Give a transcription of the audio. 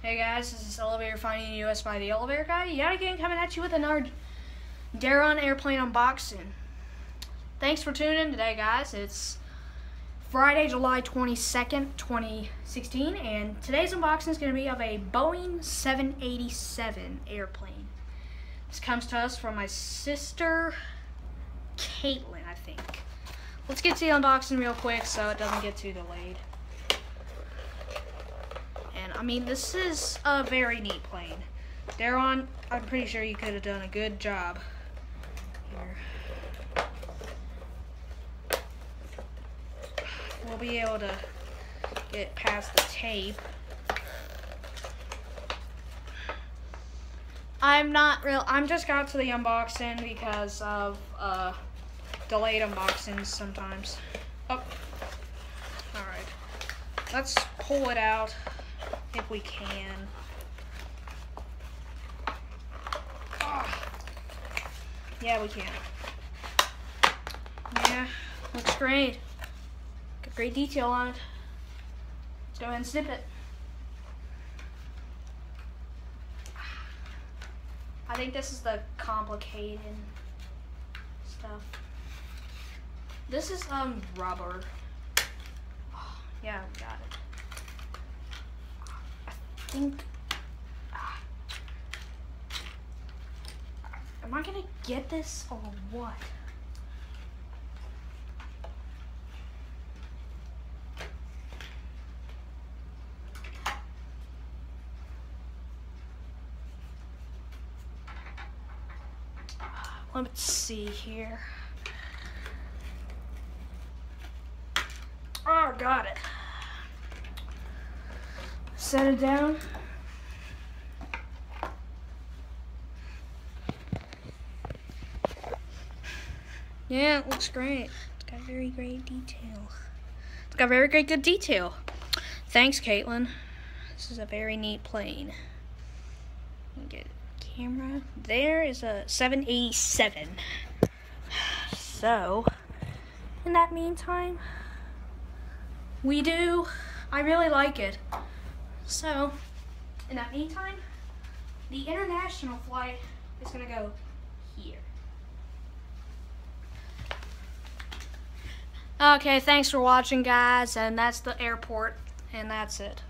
Hey guys, this is Elevator Finding US by the Elevator Guy. Yet again coming at you with another Daron airplane unboxing. Thanks for tuning in today, guys. It's Friday, July 22nd, 2016, and today's unboxing is going to be of a Boeing 787 airplane. This comes to us from my sister, Caitlin, I think. Let's get to the unboxing real quick so it doesn't get too delayed. And I mean, this is a very neat plane. Daron, I'm pretty sure you could have done a good job here. We'll be able to get past the tape. I'm just got to the unboxing because of delayed unboxings sometimes. Oh, alright. Let's pull it out if we can. Oh. Yeah, we can. Yeah, looks great. Got great detail on it. Let's go ahead and snip it. I think this is the complicated stuff. This is rubber. Oh, yeah, we got it. I think. Am I gonna get this or what? Let's see here. Oh, got it. Set it down. Yeah, it looks great. It's got very great detail. It's got very great good detail. Thanks, Caitlin. This is a very neat plane. Let me get camera. There is a 787. So, in that meantime, I really like it. So, in that meantime, the international flight is gonna go here. Okay, thanks for watching, guys, and that's the airport, and that's it.